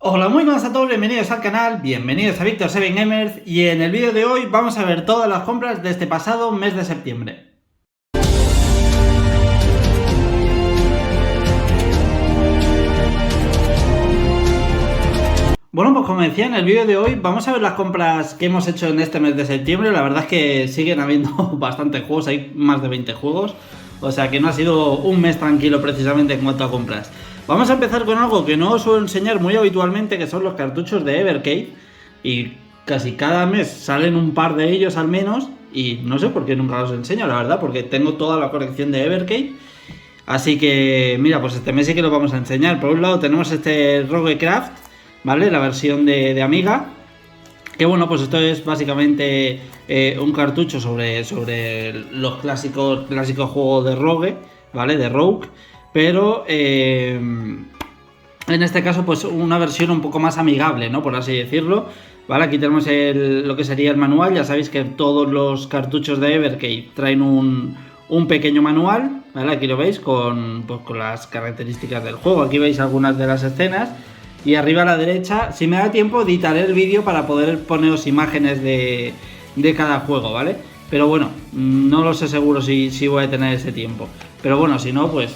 Hola, muy buenas a todos, bienvenidos al canal, bienvenidos a Víctor 7 Gamers y en el vídeo de hoy vamos a ver todas las compras de este pasado mes de septiembre. Bueno, pues como decía en el vídeo de hoy, vamos a ver las compras que hemos hecho en este mes de septiembre. La verdad es que siguen habiendo bastantes juegos, hay más de 20 juegos, o sea que no ha sido un mes tranquilo precisamente en cuanto a compras. Vamos a empezar con algo que no os suelo enseñar muy habitualmente, que son los cartuchos de Evercade. Y casi cada mes salen un par de ellos al menos, y no sé por qué nunca los enseño, la verdad, porque tengo toda la colección de Evercade. Así que, mira, pues este mes sí que lo vamos a enseñar. Por un lado tenemos este Roguecraft, ¿vale? La versión de Amiga. Que bueno, pues esto es básicamente un cartucho sobre los clásicos juegos de Rogue, ¿vale? De Rogue. Pero en este caso pues una versión un poco más amigable, ¿no? Por así decirlo. ¿Vale? Aquí tenemos lo que sería el manual. Ya sabéis que todos los cartuchos de Evercade traen un pequeño manual, ¿vale? Aquí lo veis con las características del juego. Aquí veis algunas de las escenas. Y arriba a la derecha, si me da tiempo, editaré el vídeo para poder poneros imágenes de cada juego, ¿vale? Pero bueno, no lo sé seguro si voy a tener ese tiempo. Pero bueno, si no, pues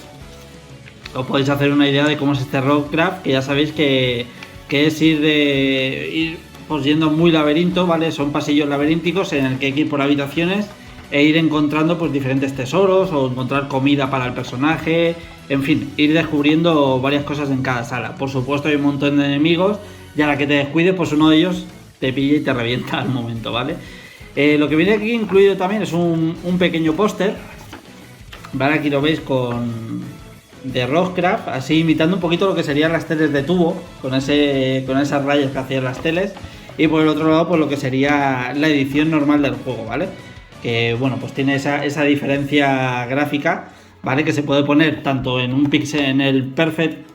os podéis hacer una idea de cómo es este Roguecraft, que ya sabéis que es ir pues yendo muy laberinto, ¿vale? Son pasillos laberínticos en el que hay que ir por habitaciones e ir encontrando pues diferentes tesoros o encontrar comida para el personaje, en fin, ir descubriendo varias cosas en cada sala. Por supuesto hay un montón de enemigos y a la que te descuides pues uno de ellos te pilla y te revienta al momento, ¿vale? Lo que viene aquí incluido también es un pequeño póster, ¿vale? Aquí lo veis de Roguecraft, así imitando un poquito lo que serían las teles de tubo, con esas rayas que hacían las teles. Y por el otro lado pues lo que sería la edición normal del juego, ¿vale? Que bueno, pues tiene esa diferencia gráfica, ¿vale? Que se puede poner tanto en en el Perfect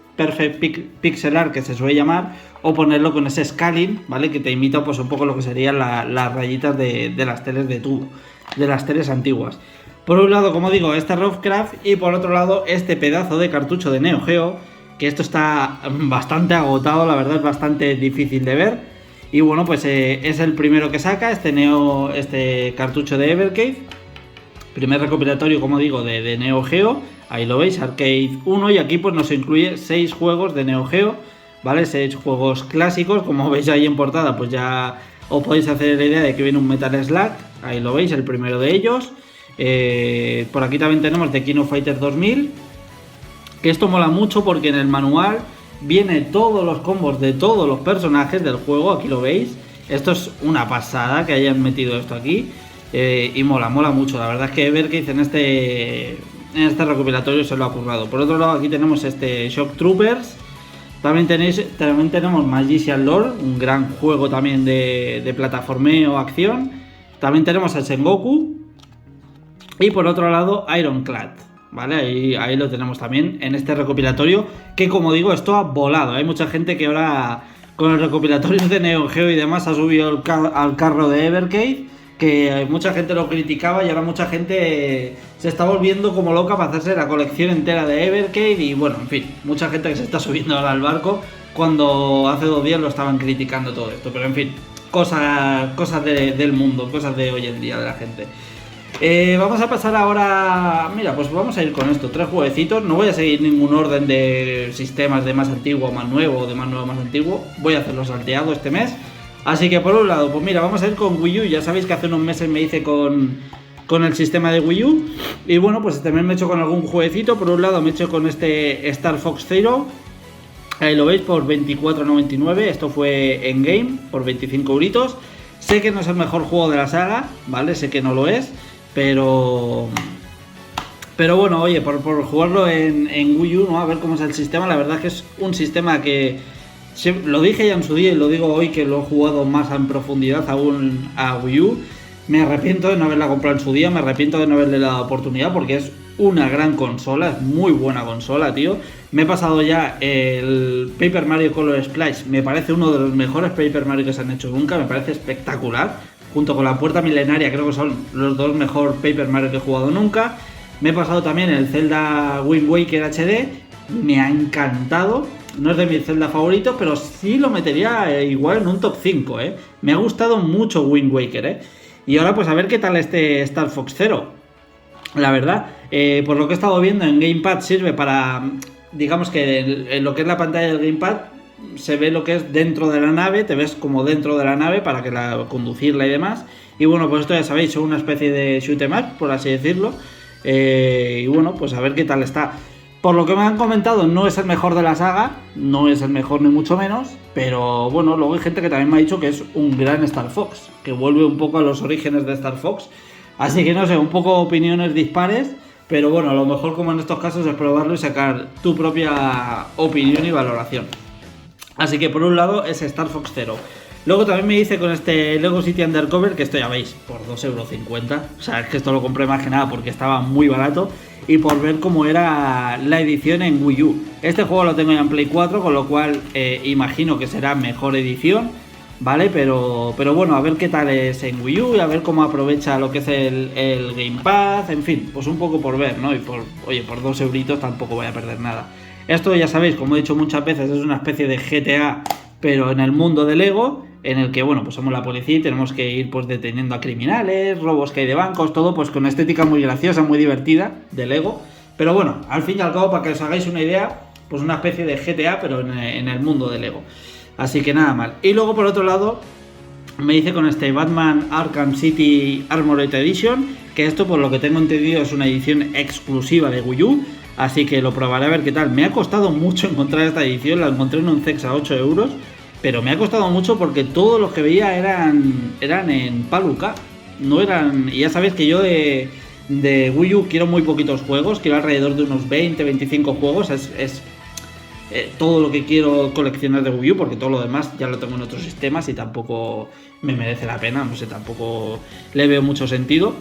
Pixel Art, que se suele llamar, o ponerlo con ese scaling, ¿vale? Que te imita pues un poco lo que serían las rayitas de las teles de tubo, de las teles antiguas. Por un lado, como digo, este Roguecraft, y por otro lado este pedazo de cartucho de Neo Geo, que esto está bastante agotado, la verdad es bastante difícil de ver. Y bueno, pues es el primero que saca este cartucho de Evercade. Primer recopilatorio, como digo, de Neo Geo. Ahí lo veis, Arcade 1. Y aquí pues nos incluye 6 juegos de Neo Geo, ¿vale? 6 juegos clásicos. Como veis ahí en portada, pues ya os podéis hacer la idea de que viene un Metal Slug. Ahí lo veis, el primero de ellos. Por aquí también tenemos The King of Fighters 2000. Que esto mola mucho porque en el manual viene todos los combos de todos los personajes del juego, aquí lo veis. Esto es una pasada que hayan metido esto aquí. Y mola mucho. La verdad es que Evercade en este recopilatorio se lo ha currado. Por otro lado, aquí tenemos este Shock Troopers. También tenemos Magician Lore, un gran juego también de plataformeo, acción. También tenemos el Sengoku. Y por otro lado, Ironclad. ¿Vale? Ahí lo tenemos también en este recopilatorio, que como digo, esto ha volado. Hay mucha gente que ahora con el recopilatorio de Neo Geo y demás ha subido al carro de Evercade, que mucha gente lo criticaba y ahora mucha gente se está volviendo como loca para hacerse la colección entera de Evercade. Y bueno, en fin, mucha gente que se está subiendo ahora al barco cuando hace 2 días lo estaban criticando todo esto. Pero en fin, cosas del mundo, cosas de hoy en día de la gente. Vamos a pasar ahora. Mira, pues vamos a ir con esto, 3 jueguecitos. No voy a seguir ningún orden de sistemas de más antiguo a más nuevo o de más nuevo a más antiguo. Voy a hacerlo salteado este mes. Así que por un lado, pues mira, vamos a ir con Wii U. Ya sabéis que hace unos meses me hice con el sistema de Wii U. Y bueno, pues también me he hecho con algún jueguecito. Por un lado me he hecho con este Star Fox Zero. Ahí lo veis por 24,99. Esto fue en game por 25 euritos. Sé que no es el mejor juego de la saga, ¿vale? Sé que no lo es. Pero bueno, oye, por jugarlo en Wii U, ¿no? A ver cómo es el sistema. La verdad es que es un sistema que lo dije ya en su día y lo digo hoy, que lo he jugado más en profundidad aún a Wii U. Me arrepiento de no haberla comprado en su día, me arrepiento de no haberle dado oportunidad porque es una gran consola, es muy buena consola, tío. Me he pasado ya el Paper Mario Color Splash, me parece uno de los mejores Paper Mario que se han hecho nunca, me parece espectacular. Junto con la Puerta Milenaria creo que son los 2 mejores Paper Mario que he jugado nunca. Me he pasado también el Zelda Wind Waker HD, me ha encantado. no es de mis Zelda favoritos, pero sí lo metería igual en un top 5, ¿eh? Me ha gustado mucho Wind Waker, ¿eh? Y ahora pues a ver qué tal este Star Fox Zero. La verdad, por lo que he estado viendo en Gamepad sirve para, digamos que en lo que es la pantalla del Gamepad se ve lo que es dentro de la nave, te ves como dentro de la nave para que conducirla y demás. Y bueno, pues esto ya sabéis, son una especie de shoot 'em up, por así decirlo. Y bueno, pues a ver qué tal está. Por lo que me han comentado, no es el mejor de la saga, no es el mejor ni mucho menos, pero bueno, luego hay gente que también me ha dicho que es un gran Star Fox, que vuelve un poco a los orígenes de Star Fox. Así que no sé, un poco opiniones dispares, pero bueno, a lo mejor como en estos casos es probarlo y sacar tu propia opinión y valoración. Así que por un lado es Star Fox Zero. Luego también me dice con este Lego City Undercover, que esto ya veis, por 2,50 €. O sea, es que esto lo compré más que nada porque estaba muy barato y por ver cómo era la edición en Wii U. Este juego lo tengo ya en Play 4, con lo cual imagino que será mejor edición, ¿vale? Pero bueno, a ver qué tal es en Wii U y a ver cómo aprovecha lo que es el Gamepad, en fin, pues un poco por ver, ¿no? Y por 2 € tampoco voy a perder nada. Esto ya sabéis, como he dicho muchas veces, es una especie de GTA, pero en el mundo de Lego, en el que, bueno, pues somos la policía y tenemos que ir pues deteniendo a criminales, robos que hay de bancos, todo pues con estética muy graciosa, muy divertida de Lego. Pero bueno, al fin y al cabo, para que os hagáis una idea, pues una especie de GTA, pero en el mundo de Lego. Así que nada mal. Y luego por otro lado, me dice con este Batman Arkham City Armored Edition, que esto por lo que tengo entendido es una edición exclusiva de Wii U. Así que lo probaré a ver qué tal. Me ha costado mucho encontrar esta edición, la encontré en un CEX a 8 €, pero me ha costado mucho porque todos los que veía eran en Paluca. No eran. Y ya sabéis que yo de Wii U quiero muy poquitos juegos, quiero alrededor de unos 20-25 juegos. Es todo lo que quiero coleccionar de Wii U, porque todo lo demás ya lo tengo en otros sistemas y tampoco me merece la pena, no sé, tampoco le veo mucho sentido.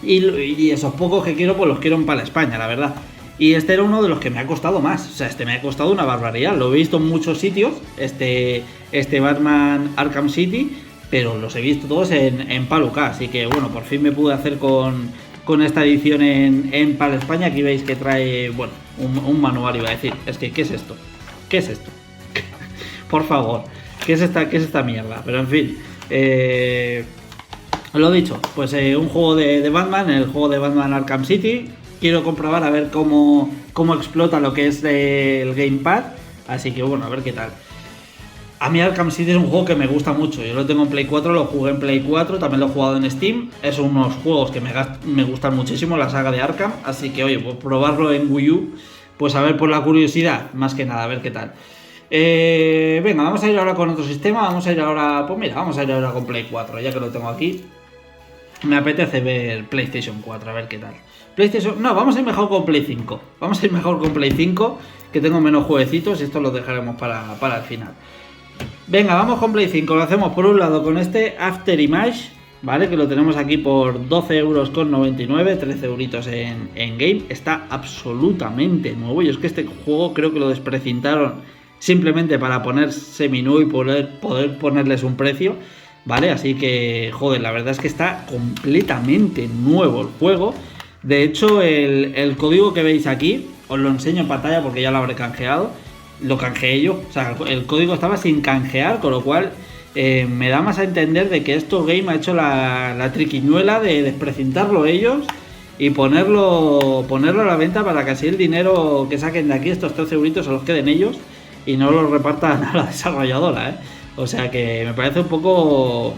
Y esos pocos que quiero, pues los quiero en Pala España, la verdad. Y este era uno de los que me ha costado más. O sea, este me ha costado una barbaridad. Lo he visto en muchos sitios, este Batman Arkham City, pero los he visto todos en Paluca. Así que bueno, por fin me pude hacer con esta edición en Pala España. Aquí veis que trae, bueno, un manual, iba a decir. Es que, ¿qué es esto? ¿Qué es esto? Por favor, ¿qué es esta mierda? Pero en fin, lo dicho, pues un juego de Batman, el juego de Batman Arkham City. Quiero comprobar a ver cómo explota lo que es el Gamepad. Así que bueno, a ver qué tal. A mí Arkham City es un juego que me gusta mucho. Yo lo tengo en Play 4, lo jugué en Play 4, también lo he jugado en Steam. Es unos juegos que me gustan muchísimo, la saga de Arkham. Así que oye, pues probarlo en Wii U, pues a ver por la curiosidad, más que nada, a ver qué tal. Venga, vamos a ir ahora con otro sistema. Vamos a ir ahora con Play 4, ya que lo tengo aquí. Me apetece ver PlayStation 4, a ver qué tal. Vamos a ir mejor con Play 5. Vamos a ir mejor con Play 5, que tengo menos jueguecitos y esto lo dejaremos para el final. Venga, vamos con Play 5. Lo hacemos por un lado con este After Image, ¿vale? Que lo tenemos aquí por 12,99 €, 13 € en Game. Está absolutamente nuevo. Y es que este juego creo que lo desprecintaron simplemente para poner semi-nuevo y poder ponerles un precio, ¿vale? Así que, joder, la verdad es que está completamente nuevo el juego. De hecho, el código que veis aquí, os lo enseño en pantalla porque ya lo habré canjeado. Lo canjeé yo, o sea, el código estaba sin canjear, con lo cual me da más a entender de que esto Game ha hecho la triquiñuela de desprecintarlo ellos y ponerlo a la venta para que así el dinero que saquen de aquí, estos 13 € se los queden ellos y no los repartan a la desarrolladora, ¿eh? O sea que me parece un poco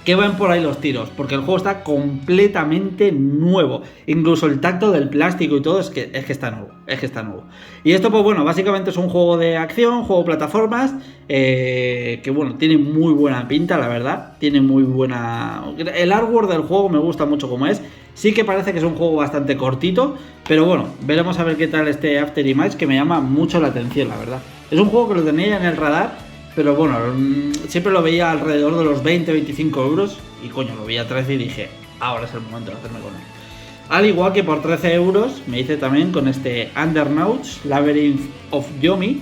que van por ahí los tiros, porque el juego está completamente nuevo. Incluso el tacto del plástico y todo es que está nuevo. Y esto, pues bueno, básicamente es un juego de acción, juego de plataformas, que bueno, tiene muy buena pinta, la verdad. Tiene muy buena... El artwork del juego me gusta mucho como es. Sí que parece que es un juego bastante cortito, pero bueno, veremos a ver qué tal este After Image, que me llama mucho la atención, la verdad. Es un juego que lo tenía en el radar, pero bueno, siempre lo veía alrededor de los 20-25 € y coño, lo veía a 13 y dije, ahora es el momento de hacerme con él. Al igual que por 13 € me hice también con este Undernauts Labyrinth of Yomi.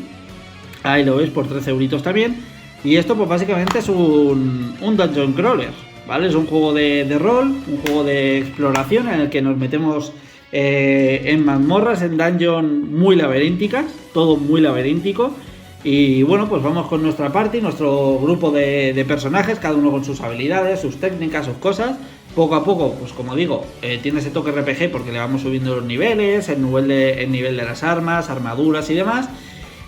Ahí lo veis por 13 € también. Y esto pues básicamente es un dungeon crawler, ¿vale? Es un juego de rol, un juego de exploración en el que nos metemos en mazmorras, en dungeon muy laberínticas, todo muy laberíntico. Y bueno, pues vamos con nuestra party, nuestro grupo de personajes, cada uno con sus habilidades, sus técnicas, sus cosas. Poco a poco, pues como digo, tiene ese toque RPG porque le vamos subiendo los niveles, el nivel de las armas, armaduras y demás.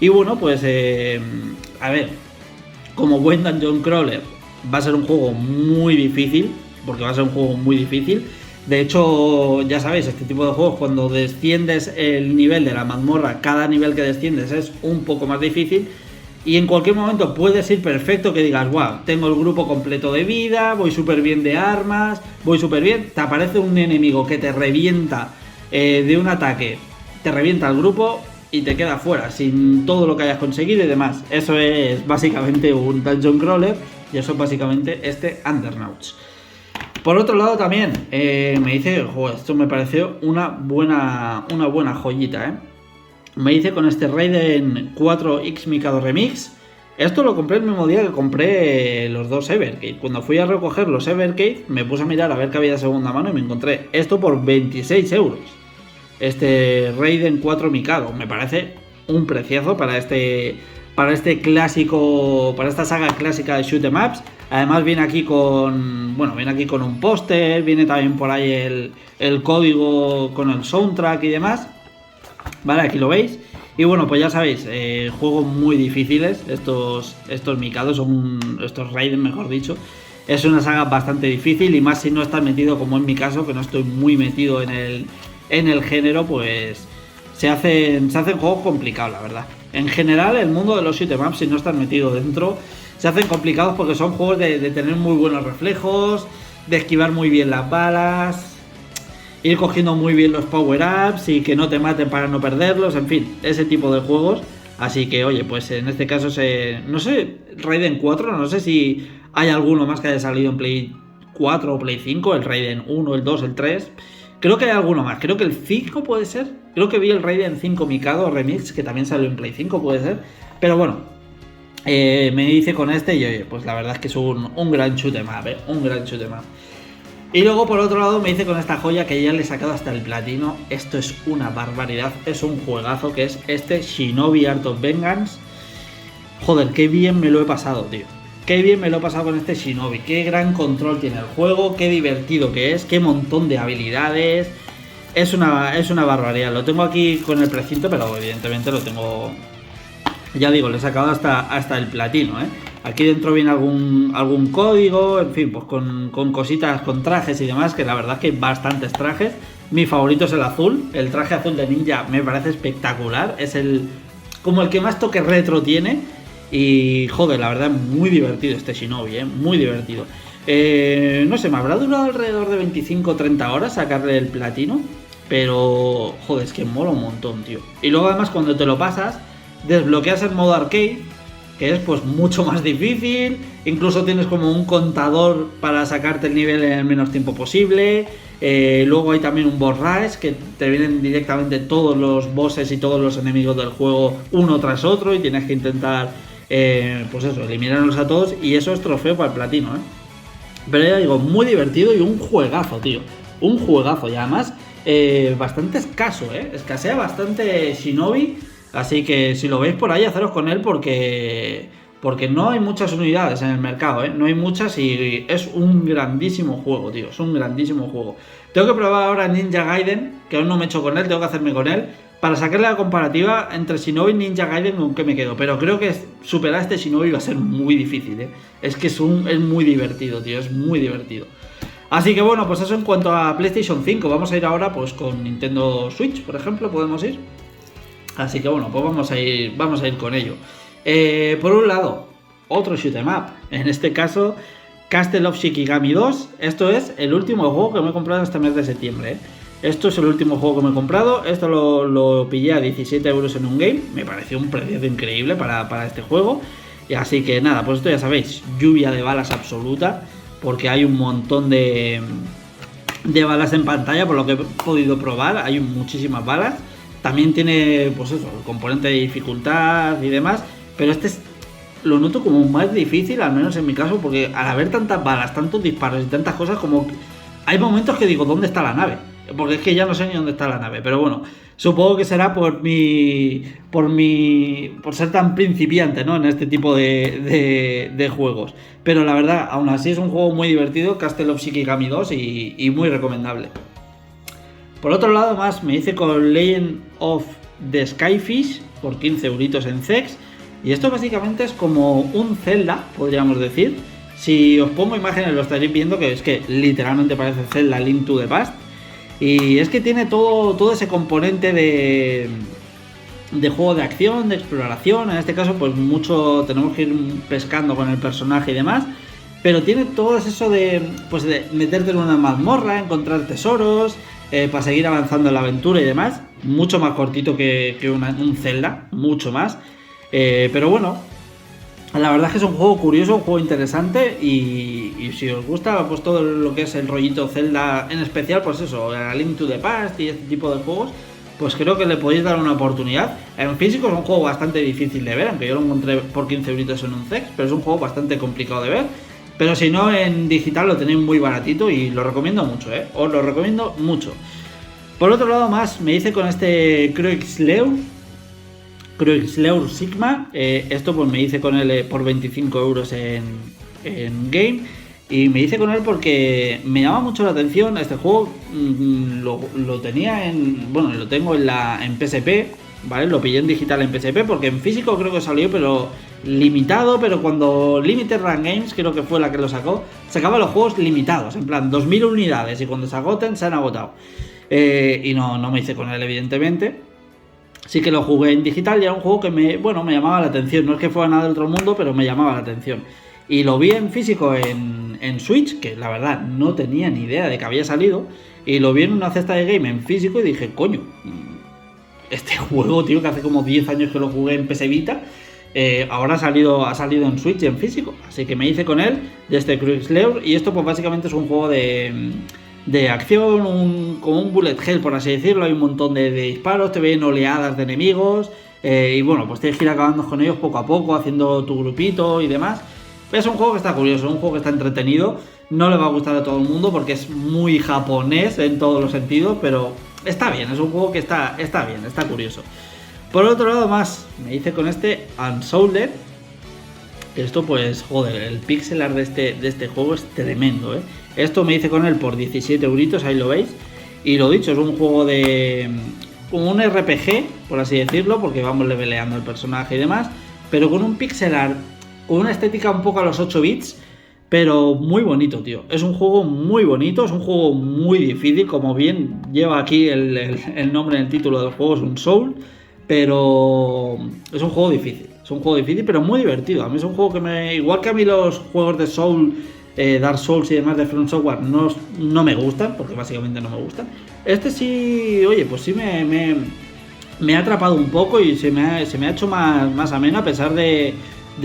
Y bueno, pues a ver, como buen dungeon crawler, va a ser un juego muy difícil, porque va a ser un juego muy difícil. De hecho, ya sabéis, este tipo de juegos, cuando desciendes el nivel de la mazmorra, cada nivel que desciendes es un poco más difícil. Y en cualquier momento puedes ir perfecto, que digas, wow, tengo el grupo completo de vida, voy súper bien de armas, voy súper bien. Te aparece un enemigo que te revienta de un ataque, te revienta el grupo y te queda fuera, sin todo lo que hayas conseguido y demás. Eso es básicamente un dungeon crawler y eso es básicamente este Undernauts. Por otro lado también, me dice, joder, esto me pareció una buena joyita, Me dice con este Raiden 4X Mikado Remix. Esto lo compré el mismo día que compré los dos Evercade. Cuando fui a recoger los Evercade, me puse a mirar a ver qué había de segunda mano y me encontré esto por 26 euros. Este Raiden 4 Mikado. Me parece un preciazo para este clásico, para esta saga clásica de shoot 'em ups. Además viene aquí con un póster, viene también por ahí el código con el soundtrack y demás. Vale, aquí lo veis. Y bueno, pues ya sabéis, juegos muy difíciles, estos Mikados, estos Raiden mejor dicho. Es una saga bastante difícil y más si no estás metido, como en mi caso, que no estoy muy metido en el género, pues se hacen juegos complicados, la verdad. En general, el mundo de los shoot 'em ups, si no estás metido dentro, se hacen complicados porque son juegos de tener muy buenos reflejos, de esquivar muy bien las balas, ir cogiendo muy bien los power-ups y que no te maten para no perderlos, en fin, ese tipo de juegos. Así que, oye, pues en este caso, no sé, Raiden 4, no sé si hay alguno más que haya salido en Play 4 o Play 5, el Raiden 1, el 2, el 3. Creo que hay alguno más, creo que el 5 puede ser. Creo que vi el Raiden 5 Mikado Remix, que también salió en Play 5, puede ser. Pero bueno, me dice con este y oye, pues la verdad es que es un gran shoot 'em up, un gran shoot 'em up. Y luego por otro lado me dice con esta joya que ya le he sacado hasta el platino. Esto es una barbaridad, es un juegazo, que es este Shinobi Art of Vengeance. Joder, qué bien me lo he pasado, tío. Qué bien me lo he pasado con este Shinobi. Qué gran control tiene el juego, qué divertido que es, qué montón de habilidades. Es una barbaridad. Lo tengo aquí con el precinto, pero evidentemente lo tengo... Ya digo, le he sacado hasta el platino, Aquí dentro viene algún código, en fin, pues con cositas, con trajes y demás, que la verdad es que hay bastantes trajes. Mi favorito es el azul, el traje azul de ninja me parece espectacular, es como el que más toque retro tiene. Y joder, la verdad es muy divertido este Shinobi, muy divertido. No sé, me habrá durado alrededor de 25 o 30 horas sacarle el platino, pero joder, es que mola un montón, tío. Y luego además cuando te lo pasas, desbloqueas el modo arcade, que es pues mucho más difícil. Incluso tienes como un contador para sacarte el nivel en el menos tiempo posible. Luego hay también un boss rush, que te vienen directamente todos los bosses y todos los enemigos del juego uno tras otro y tienes que intentar pues eso, eliminarlos a todos. Y eso es trofeo para el platino, Pero ya digo, muy divertido y un juegazo, tío. Un juegazo y además bastante escaso, escasea bastante Shinobi. Así que si lo veis por ahí, haceros con él porque no hay muchas unidades en el mercado, No hay muchas y es un grandísimo juego, tío. Es un grandísimo juego. Tengo que probar ahora Ninja Gaiden, que aún no me he hecho con él, tengo que hacerme con él, para sacarle la comparativa entre Shinobi y Ninja Gaiden con que me quedo. Pero creo que superar este Shinobi va a ser muy difícil, Es que es muy divertido, tío, es muy divertido. Así que bueno, pues eso en cuanto a PlayStation 5. Vamos a ir ahora pues con Nintendo Switch, por ejemplo, podemos ir. Así que bueno, pues vamos a ir con ello. Por un lado, otro shoot 'em up. En este caso, Castle of Shikigami 2. Esto es el último juego que me he comprado este mes de septiembre. Esto es el último juego que me he comprado. Esto lo pillé a 17 euros en un game. Me pareció un precio increíble para este juego. Y así que nada, pues esto ya sabéis, lluvia de balas absoluta. Porque hay un montón de balas en pantalla, por lo que he podido probar. Hay muchísimas balas. También tiene, pues eso, el componente de dificultad y demás, pero lo noto como más difícil, al menos en mi caso, porque al haber tantas balas, tantos disparos y tantas cosas, como hay momentos que digo, ¿dónde está la nave? porque es que ya no sé ni dónde está la nave, pero bueno, supongo que será por ser tan principiante, ¿no? En este tipo de juegos. Pero la verdad, aún así es un juego muy divertido, Castle of Shikigami 2 y muy recomendable. Por otro lado, más me hice con Legend of the Skyfish por 15 euritos en CEX. Y esto básicamente es como un Zelda, podríamos decir. Si os pongo imágenes lo estaréis viendo, que es que literalmente parece Zelda Link to the Past. Y es que tiene todo ese componente de juego de acción, de exploración. En este caso, pues mucho tenemos que ir pescando con el personaje y demás. Pero tiene todo eso de meterte en una mazmorra, encontrar tesoros, para seguir avanzando en la aventura y demás. Mucho más cortito que un Zelda, mucho más. Pero bueno, la verdad es que es un juego curioso, un juego interesante y si os gusta pues todo lo que es el rollito Zelda, en especial pues eso, A Link to the Past y este tipo de juegos, pues creo que le podéis dar una oportunidad. En físico es un juego bastante difícil de ver, aunque yo lo encontré por 15 euritos en un CEX, pero es un juego bastante complicado de ver. Pero si no, en digital lo tenéis muy baratito y lo recomiendo mucho, os lo recomiendo mucho. Por otro lado, más me hice con este Croixleur Sigma. Esto pues me hice con él por 25 euros en Game. Y me hice con él porque me llama mucho la atención este juego. Lo tenía lo tengo en PSP, ¿vale? Lo pillé en digital en PSP porque en físico creo que salió, pero limitado. Pero cuando Limited Run Games, creo que fue la que lo sacaba los juegos limitados, en plan 2000 unidades, y cuando se agoten se han agotado. Y no me hice con él, evidentemente. Sí que lo jugué en digital y era un juego que me llamaba la atención. No es que fuera nada del otro mundo, pero me llamaba la atención. Y lo vi en físico en Switch, que la verdad no tenía ni idea de que había salido. Y lo vi en una cesta de game en físico y dije, coño, este juego, tío, que hace como 10 años que lo jugué en PS Vita, ahora ha salido en Switch y en físico. Así que me hice con él, de este Croixleur. Y esto pues básicamente es un juego de acción, como un bullet hell, por así decirlo. Hay un montón de disparos, te ven oleadas de enemigos. Y bueno, pues tienes que ir acabando con ellos poco a poco, haciendo tu grupito y demás. Es un juego que está curioso, un juego que está entretenido. No le va a gustar a todo el mundo porque es muy japonés en todos los sentidos, pero está bien, es un juego que está bien, está curioso. Por otro lado, más me hice con este Unsouled. Esto pues, joder, el pixel art de este juego es tremendo, ¿eh? Esto me hice con él por 17 euritos, ahí lo veis. Y lo dicho, es un juego como un RPG, por así decirlo, porque vamos leveleando el personaje y demás, pero con un pixel art, con una estética un poco a los 8 bits, pero muy bonito, tío. Es un juego muy bonito, es un juego muy difícil, como bien lleva aquí el nombre en el título del juego, es un Soul, pero es un juego difícil. Es un juego difícil, pero muy divertido. A mí es un juego que igual que a mí los juegos de Soul, Dark Souls y demás de From Software no me gustan, porque básicamente no me gustan. Este sí, oye, pues sí me ha atrapado un poco y se me ha hecho más ameno, a pesar de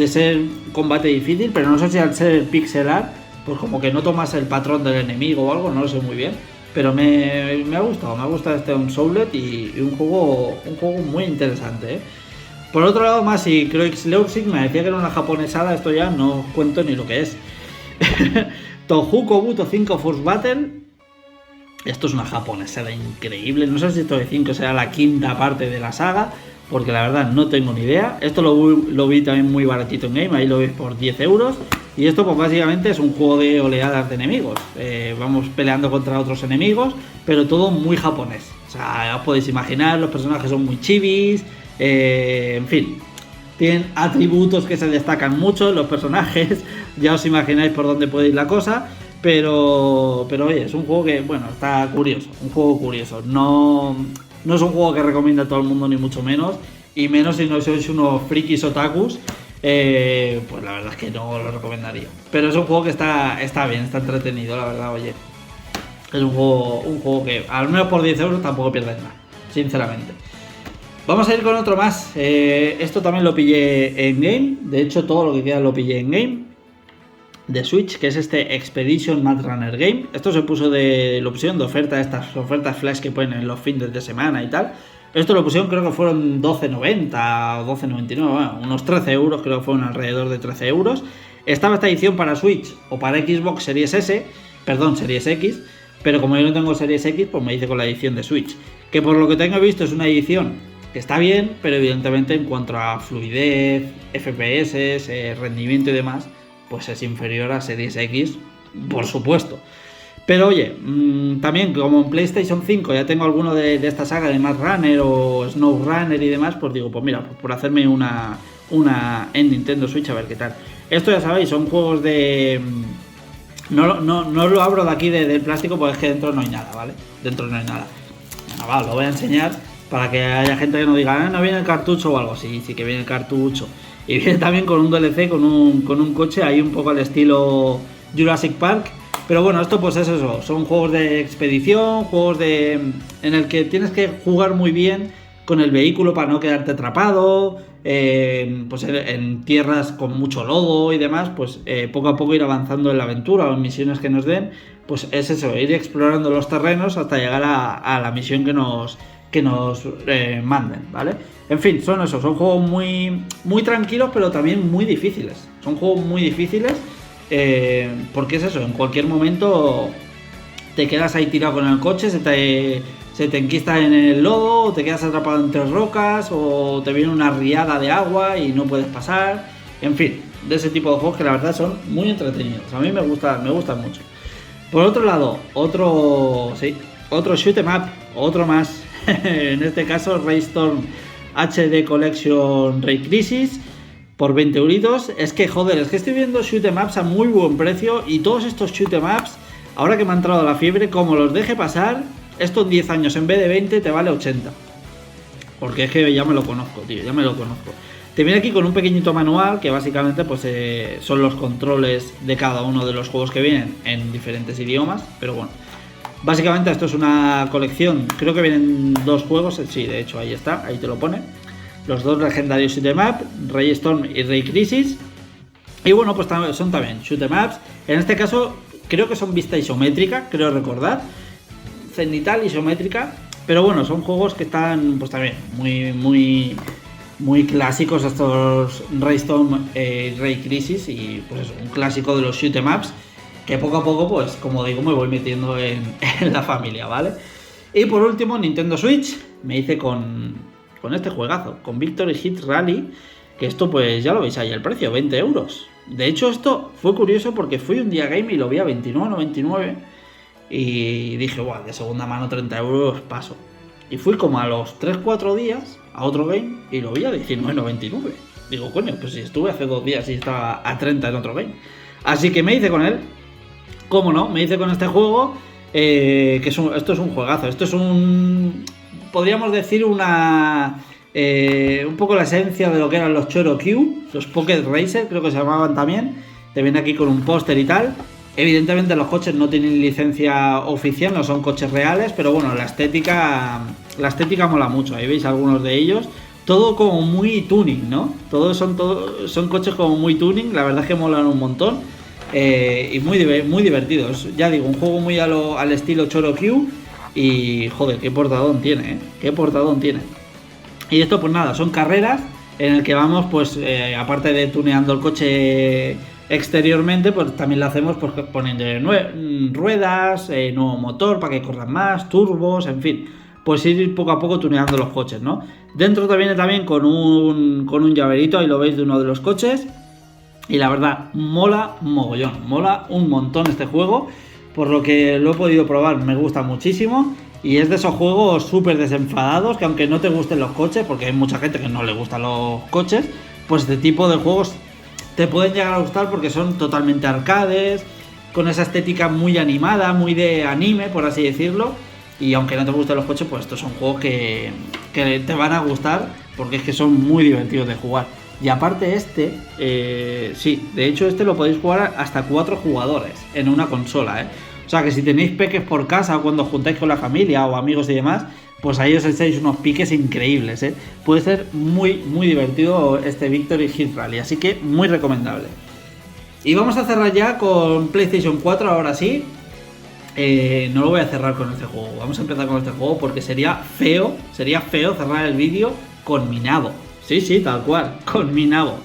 ser combate difícil, pero no sé si al ser pixel art, pues como que no tomas el patrón del enemigo o algo, no lo sé muy bien. Pero me ha gustado este Unsouled y un juego muy interesante, ¿eh? Por otro lado, más si Croixleur Sigma me decía que era una japonesada, esto ya no os cuento ni lo que es. Touhou Kobuto 5 Force Battle. Esto es una japonesada increíble. No sé si esto de 5 será la quinta parte de la saga, porque la verdad no tengo ni idea. Esto lo vi también muy baratito en Game, ahí lo veis por 10 euros. Y esto pues básicamente es un juego de oleadas de enemigos. Vamos peleando contra otros enemigos, pero todo muy japonés. O sea, ya os podéis imaginar, los personajes son muy chibis, en fin. Tienen atributos que se destacan mucho en los personajes. Ya os imagináis por dónde puede ir la cosa. Pero oye, es un juego que, bueno, está curioso. Un juego curioso. No es un juego que recomienda a todo el mundo, ni mucho menos. Y menos si no sois unos frikis otakus. Pues la verdad es que no lo recomendaría. Pero es un juego que está bien, está entretenido, la verdad, oye. Es un juego que, al menos por 10 euros, tampoco pierdes nada, sinceramente. Vamos a ir con otro más. Esto también lo pillé en Game. De hecho, todo lo que queda lo pillé en Game. De Switch, que es este Expedition Mad Runner Game. Esto se puso de la opción de oferta, estas ofertas flash que ponen en los fines de semana y tal. Esto lo pusieron, creo que fueron 12,90 o 12,99, bueno, unos 13 euros, creo que fueron alrededor de 13 euros. Estaba esta edición para Switch o para Xbox Series X, pero como yo no tengo Series X, pues me hice con la edición de Switch, que por lo que tengo visto es una edición que está bien, pero evidentemente en cuanto a fluidez, FPS, rendimiento y demás, pues es inferior a Series X, por supuesto. Pero oye, también como en PlayStation 5 ya tengo alguno de esta saga de Mad Runner o Snow Runner y demás, pues digo, pues mira, pues por hacerme una en Nintendo Switch a ver qué tal. Esto ya sabéis, son juegos de... No lo abro de aquí del plástico porque es que dentro no hay nada, ¿vale? Dentro no hay nada. Lo voy a enseñar para que haya gente que no diga, no viene el cartucho o algo. Sí que viene el cartucho. Y viene también con un DLC, con un coche ahí un poco al estilo Jurassic Park. Pero bueno, esto pues es eso, son juegos de expedición, juegos en el que tienes que jugar muy bien con el vehículo para no quedarte atrapado, pues en tierras con mucho lodo y demás, pues poco a poco ir avanzando en la aventura o en misiones que nos den, pues es eso, ir explorando los terrenos hasta llegar a la misión que nos manden, ¿vale? En fin, son juegos muy tranquilos, pero también muy difíciles. Son juegos muy difíciles. Porque es eso, en cualquier momento te quedas ahí tirado con el coche, se te enquista en el lodo, o te quedas atrapado entre rocas, o te viene una riada de agua y no puedes pasar. En fin, de ese tipo de juegos que la verdad son muy entretenidos. A mí me gustan mucho. Por otro lado, otro shoot 'em up, otro más. En este caso, Raystorm HD Collection Ray Crisis. Por 20 euritos, es que joder, es que estoy viendo shoot 'em ups a muy buen precio y todos estos shoot 'em ups, ahora que me ha entrado la fiebre, como los deje pasar, esto en 10 años en vez de 20 te vale 80. Porque es que ya me lo conozco, tío, ya me lo conozco. Te viene aquí con un pequeñito manual que básicamente pues son los controles de cada uno de los juegos que vienen en diferentes idiomas, pero bueno. Básicamente esto es una colección, creo que vienen 2 juegos, sí, de hecho ahí está, ahí te lo pone. Los 2 legendarios shoot 'em up, Raystorm y Ray Crisis. Y bueno, pues son también shoot 'em ups. En este caso, creo que son vista isométrica, creo recordar. Cenital isométrica. Pero bueno, son juegos que están, pues también, muy clásicos estos Raystorm Ray Crisis. Y pues eso, un clásico de los shoot 'em ups. Que poco a poco, pues como digo, me voy metiendo en la familia, ¿vale? Y por último, Nintendo Switch. Me hice con este juegazo, con Victory Hit Rally, que esto pues ya lo veis ahí el precio, 20 euros. De hecho esto fue curioso porque fui un día game y lo vi a 29,99 y dije, de segunda mano 30 euros paso. Y fui como a los 3-4 días a otro game y lo vi a 19,99. Digo, coño, pues si estuve hace 2 días y estaba a 30 en otro game. Así que me hice con él, ¿cómo no? Me hice con este juego, esto es un juegazo, esto es podríamos decir un poco la esencia de lo que eran los Chorokyu, los Pocket Racer, creo que se llamaban también. Te viene aquí con un póster y tal. Evidentemente los coches no tienen licencia oficial, no son coches reales, pero bueno, la estética mola mucho. Ahí veis algunos de ellos. Todo como muy tuning, ¿no? Son coches como muy tuning, la verdad es que molan un montón. Y muy divertidos. Ya digo, un juego muy al estilo Chorokyu. Y joder, qué portadón tiene, qué portadón tiene. Y esto pues nada, son carreras en el que vamos pues aparte de tuneando el coche exteriormente, pues también lo hacemos pues poniendo ruedas, nuevo motor para que corran más, turbos, en fin, pues ir poco a poco tuneando los coches, ¿no? Dentro te viene también con un llaverito, ahí lo veis, de uno de los coches. Y la verdad, mola mogollón, mola un montón este juego. Por lo que lo he podido probar, me gusta muchísimo. Y es de esos juegos súper desenfadados, que aunque no te gusten los coches, porque hay mucha gente que no le gustan los coches, pues este tipo de juegos te pueden llegar a gustar porque son totalmente arcades, con esa estética muy animada, muy de anime, por así decirlo. Y aunque no te gusten los coches, pues estos son juegos que te van a gustar, porque es que son muy divertidos de jugar. Y aparte sí, de hecho este lo podéis jugar hasta 4 jugadores en una consola, O sea que si tenéis peques por casa o cuando os juntáis con la familia o amigos y demás, pues ahí os echáis unos piques increíbles, Puede ser muy divertido este Victory Hit Rally, así que muy recomendable. Y vamos a cerrar ya con PlayStation 4, ahora sí. No lo voy a cerrar con este juego, vamos a empezar con este juego porque sería feo cerrar el vídeo con mi nabo. Sí, tal cual, con mi nabo.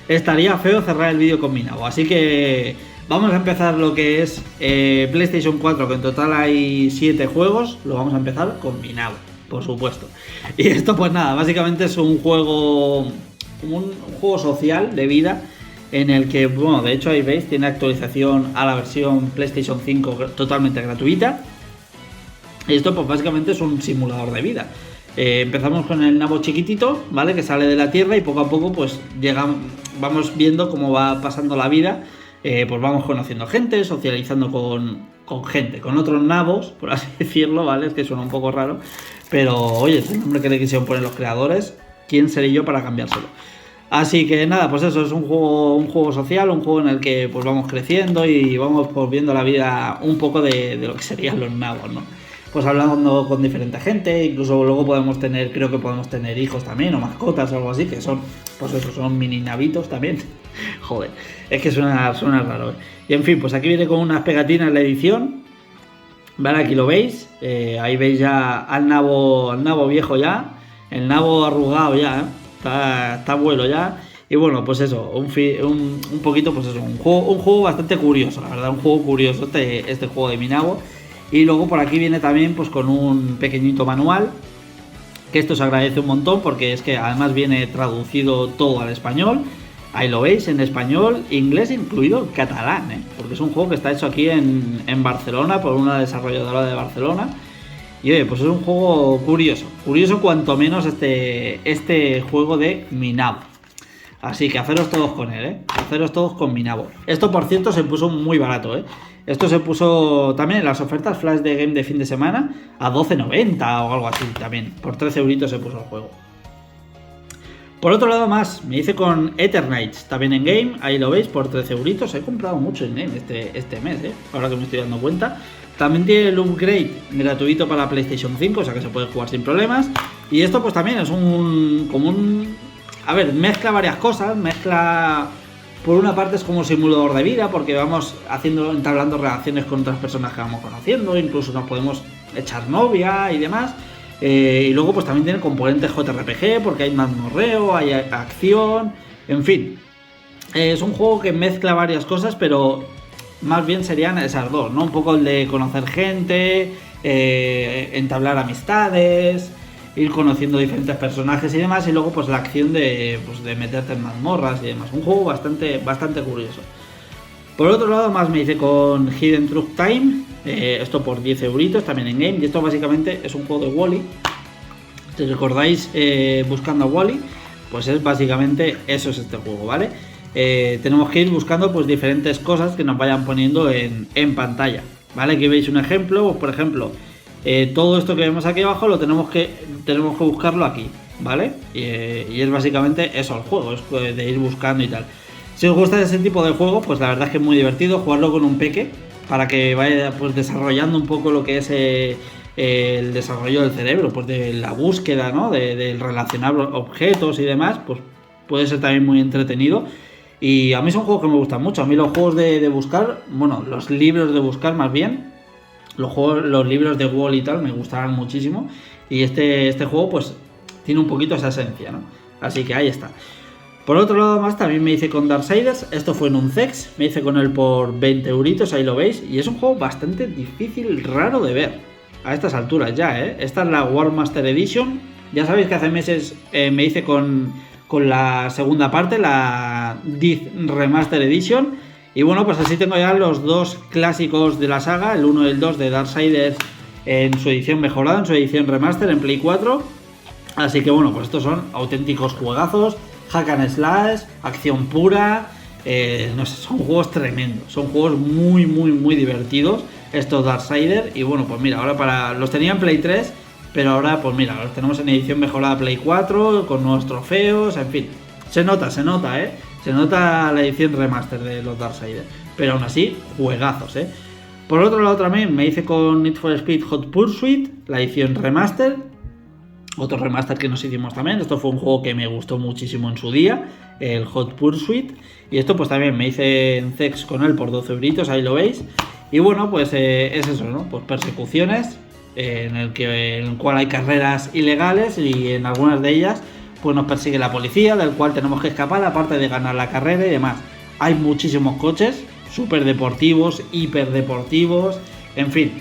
Estaría feo cerrar el vídeo con mi nabo, así que vamos a empezar lo que es PlayStation 4, que en total hay 7 juegos. Lo vamos a empezar con Minabo, por supuesto. Y esto pues nada, básicamente es un juego social de vida, en el que, bueno, de hecho ahí veis, tiene actualización a la versión PlayStation 5 totalmente gratuita. Y esto pues básicamente es un simulador de vida. Empezamos con el nabo chiquitito, ¿vale? Que sale de la Tierra y poco a poco pues vamos viendo cómo va pasando la vida. Pues vamos conociendo gente, socializando con gente, con otros nabos, por así decirlo, ¿vale? Es que suena un poco raro, pero oye, es el nombre que le quisieron poner los creadores. ¿Quién seré yo para cambiárselo? Así que nada, pues eso, es un juego social, un juego en el que pues vamos creciendo y vamos pues viendo la vida un poco de lo que serían los nabos, ¿no? Pues hablando con diferente gente, incluso luego creo que podemos tener hijos también, o mascotas o algo así, que son, pues eso, son mini navitos también. Joder, es que suena raro, ¿eh? Y en fin, pues aquí viene con unas pegatinas en la edición, ¿vale? Aquí lo veis, ahí veis ya al nabo viejo ya, el nabo arrugado ya, ¿eh? Está bueno ya. Y bueno, pues eso, un poquito, pues eso, un juego bastante curioso, la verdad, un juego curioso este juego de Minabo. Y luego por aquí viene también pues con un pequeñito manual, que esto se agradece un montón porque es que además viene traducido todo al español. Ahí lo veis, en español, inglés incluido, catalán, porque es un juego que está hecho aquí en Barcelona por una desarrolladora de Barcelona. Y oye, pues es un juego curioso cuanto menos este juego de Minabo. Así que haceros todos con él, haceros todos con Minabo. Esto por cierto se puso muy barato, Esto se puso también en las ofertas flash de game de fin de semana a 12,90 o algo así también. Por 13 euritos se puso el juego. Por otro lado más, me hice con Eternights, también en game, ahí lo veis, por 13 euritos. He comprado mucho en game este mes, ahora que me estoy dando cuenta. También tiene el upgrade gratuito para PlayStation 5, o sea que se puede jugar sin problemas. Y esto pues también es a ver, mezcla varias cosas, por una parte es como un simulador de vida, porque vamos entablando relaciones con otras personas que vamos conociendo, incluso nos podemos echar novia y demás. Y luego pues también tiene componentes JRPG, porque hay mazmorreo, hay acción, en fin. Es un juego que mezcla varias cosas, pero más bien serían esas dos, ¿no? Un poco el de conocer gente, entablar amistades, ir conociendo diferentes personajes y demás, y luego pues la acción de meterte en mazmorras y demás. Un juego bastante curioso. Por otro lado, más me hice con Hidden Truth Time, esto por 10 euritos, también en game, y esto básicamente es un juego de Wall-E. Si recordáis buscando a Wall-E, pues es básicamente eso, es este juego, ¿vale? Tenemos que ir buscando pues diferentes cosas que nos vayan poniendo en pantalla, ¿vale? Aquí veis un ejemplo, pues por ejemplo, todo esto que vemos aquí abajo lo tenemos que buscarlo aquí, ¿vale? Y es básicamente eso el juego, es de ir buscando y tal. Si os gusta ese tipo de juego, pues la verdad es que es muy divertido jugarlo con un peque, para que vaya pues desarrollando un poco lo que es el desarrollo del cerebro, pues de la búsqueda, ¿no? Del relacionar objetos y demás, pues puede ser también muy entretenido. Y a mí son juegos que me gustan mucho. A mí los juegos de buscar, bueno, los libros de buscar más bien, los libros de Wall y tal me gustaban muchísimo. Y este juego pues tiene un poquito esa esencia, ¿no? Así que ahí está. Por otro lado más también me hice con Darksiders. Esto fue en un CEX, me hice con él por 20 euritos, ahí lo veis. Y es un juego bastante difícil, raro de ver a estas alturas ya, Esta es la War Master Edition. Ya sabéis que hace meses me hice con la segunda parte, la Death Remaster Edition. Y bueno, pues así tengo ya los dos clásicos de la saga, el 1 y el 2 de Darksiders en su edición mejorada, en su edición remaster en Play 4. Así que bueno, pues estos son auténticos juegazos, hack and slash, acción pura, no sé, son juegos tremendos, son juegos muy divertidos estos Darksiders. Y bueno, pues mira, ahora los tenía en Play 3, pero ahora pues mira, los tenemos en edición mejorada Play 4, con nuevos trofeos, en fin, se nota, se nota la edición remaster de los Darksiders, pero aún así, juegazos, Por otro lado también me hice con Need for Speed Hot Pursuit, la edición remaster, otro remaster que nos hicimos también. Esto fue un juego que me gustó muchísimo en su día, el Hot Pursuit, y esto pues también me hice en CEX con él por 12 euritos, ahí lo veis. Y bueno, pues es eso, ¿no? Pues persecuciones, en el cual hay carreras ilegales y en algunas de ellas pues nos persigue la policía, del cual tenemos que escapar, aparte de ganar la carrera y demás. Hay muchísimos coches, súper deportivos, hiper deportivos, en fin.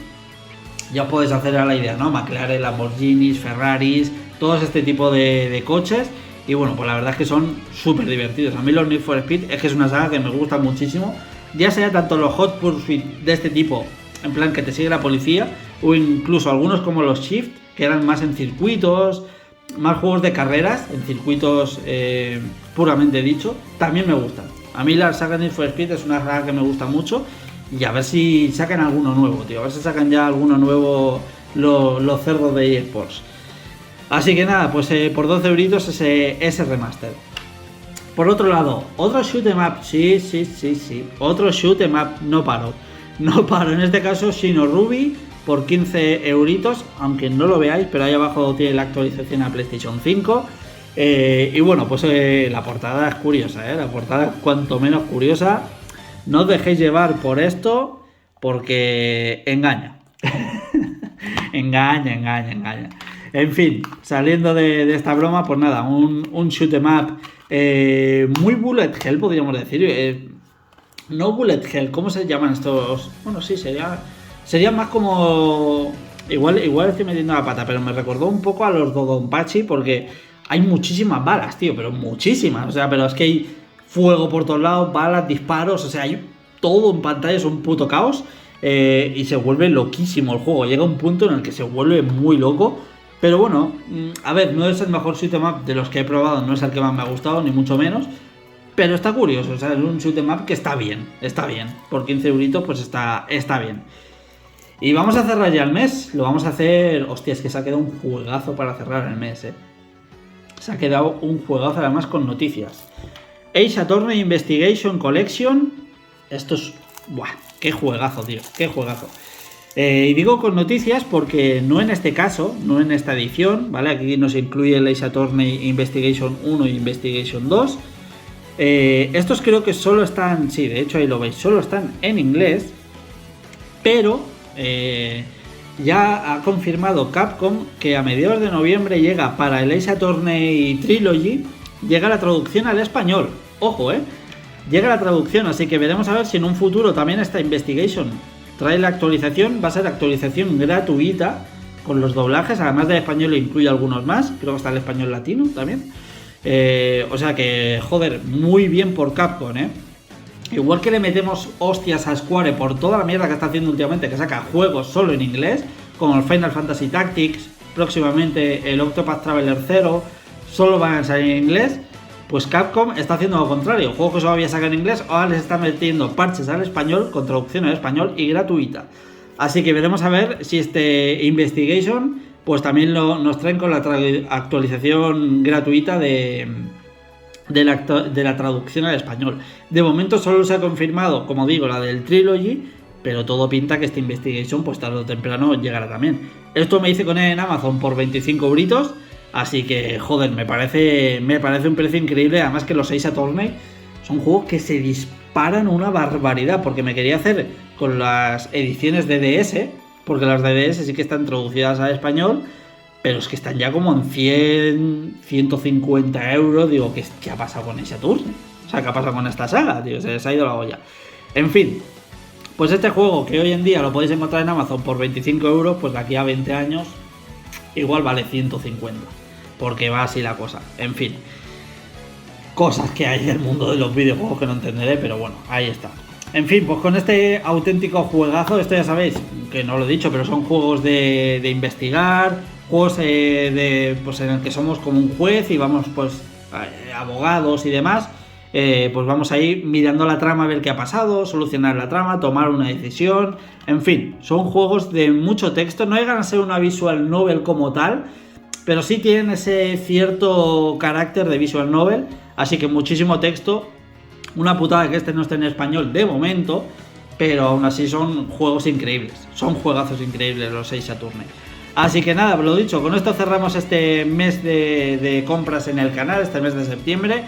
Ya os podéis hacer a la idea, ¿no? McLaren, Lamborghinis, Ferraris, todos este tipo de coches. Y bueno, pues la verdad es que son súper divertidos. A mí los Need for Speed es que es una saga que me gusta muchísimo. Ya sea tanto los Hot Pursuit de este tipo, en plan que te sigue la policía, o incluso algunos como los Shift, que eran más en circuitos, más juegos de carreras, en circuitos puramente dicho, también me gustan. A mí la saga Need for Speed es una saga que me gusta mucho. Y a ver si sacan alguno nuevo, tío. A ver si sacan ya alguno nuevo los cerdos de eSports. Así que nada, pues por 12 euritos ese remaster. Por otro lado, otro shoot 'em up. Sí. Otro shoot 'em up. No paro. En este caso, Shino Ruby por 15 euritos. Aunque no lo veáis, pero ahí abajo tiene la actualización a PlayStation 5. Y bueno, pues la portada es curiosa, La portada es cuanto menos curiosa. No os dejéis llevar por esto, porque engaña. engaña. En fin, saliendo de esta broma, pues nada, un shoot 'em up muy bullet hell, podríamos decir. No bullet hell, ¿cómo se llaman estos? Bueno, sí, sería más como... Igual estoy metiendo la pata, pero me recordó un poco a los Dodonpachi, porque hay muchísimas balas, tío, pero muchísimas. O sea, pero es que hay fuego por todos lados, balas, disparos, o sea, hay todo en pantalla, es un puto caos. Y se vuelve loquísimo el juego. Llega un punto en el que se vuelve muy loco. Pero bueno, a ver, no es el mejor shoot 'em up de los que he probado, no es el que más me ha gustado, ni mucho menos. Pero está curioso, o sea, es un shoot 'em up que está bien. Por 15 euritos, pues está bien. Y vamos a cerrar ya el mes. Lo vamos a hacer... Hostia, es que se ha quedado un juegazo para cerrar el mes, Se ha quedado un juegazo además con noticias. Ace Attorney Investigation Collection. Esto es... Buah, qué juegazo, tío, qué juegazo. Y digo con noticias porque no en este caso, no en esta edición, ¿vale? Aquí nos incluye el Ace Attorney Investigation 1 y Investigation 2. Estos creo que solo están... Sí, de hecho ahí lo veis, solo están en inglés. Pero... ya ha confirmado Capcom que a mediados de noviembre llega para el Ace Attorney Trilogy, llega la traducción al español. Ojo, llega la traducción, así que veremos a ver si en un futuro también esta Investigation trae la actualización. Va a ser actualización gratuita con los doblajes, además del español incluye algunos más, creo que está el español latino también. O sea que, joder, muy bien por Capcom, Igual que le metemos hostias a Square por toda la mierda que está haciendo últimamente, que saca juegos solo en inglés, como el Final Fantasy Tactics, próximamente el Octopath Traveler 0, solo van a salir en inglés. Pues Capcom está haciendo lo contrario, juegos que solo había sacado en inglés, ahora les está metiendo parches al español, con traducción al español y gratuita. Así que veremos a ver si este Investigation, pues también nos traen con la actualización gratuita de la traducción al español. De momento solo se ha confirmado, como digo, la del Trilogy, pero todo pinta que esta Investigation pues tarde o temprano llegará también. Esto me hice con él en Amazon por 25 euritos, así que joder, me parece un precio increíble. Además que los Ace Attorney son juegos que se disparan una barbaridad, porque me quería hacer con las ediciones de DS, porque las de DS sí que están traducidas al español, pero es que están ya como en 100, 150 euros. Digo, ¿qué ha pasado con Ace Attorney? O sea, ¿qué ha pasado con esta saga, tío? Se les ha ido la olla. En fin, pues este juego que hoy en día lo podéis encontrar en Amazon por 25 euros, pues de aquí a 20 años igual vale 150. Porque va así la cosa. En fin, cosas que hay en el mundo de los videojuegos que no entenderé, pero bueno, ahí está. En fin, pues con este auténtico juegazo, esto ya sabéis, que no lo he dicho, pero son juegos de investigar, juegos pues en el que somos como un juez y vamos pues abogados y demás, pues vamos a ir mirando la trama, a ver qué ha pasado, solucionar la trama, tomar una decisión. En fin, son juegos de mucho texto, no llegan a ser una visual novel como tal, pero sí tienen ese cierto carácter de visual novel, así que muchísimo texto. Una putada que este no esté en español de momento, pero aún así son juegos increíbles, son juegazos increíbles los Ace Attorney. Así que nada, lo dicho, con esto cerramos este mes de compras en el canal, este mes de septiembre.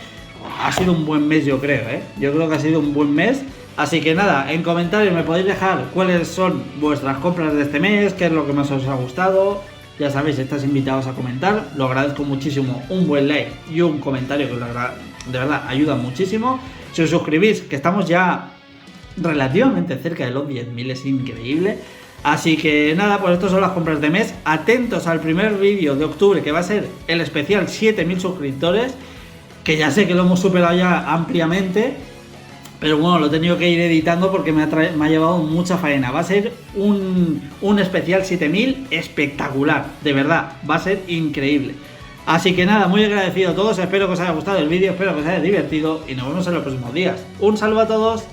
Ha sido un buen mes, yo creo, Yo creo que ha sido un buen mes. Así que nada, en comentarios me podéis dejar cuáles son vuestras compras de este mes, qué es lo que más os ha gustado. Ya sabéis, estáis invitados a comentar, lo agradezco muchísimo, un buen like y un comentario que de verdad ayuda muchísimo. Si os suscribís, que estamos ya relativamente cerca de los 10.000, es increíble. Así que nada, pues estas son las compras de mes. Atentos al primer vídeo de octubre, que va a ser el especial 7.000 suscriptores, que ya sé que lo hemos superado ya ampliamente, pero bueno, lo he tenido que ir editando porque me ha llevado mucha faena. Va a ser un especial 7.000 espectacular, de verdad, va a ser increíble. Así que nada, muy agradecido a todos, espero que os haya gustado el vídeo, espero que os haya divertido y nos vemos en los próximos días. Un saludo a todos.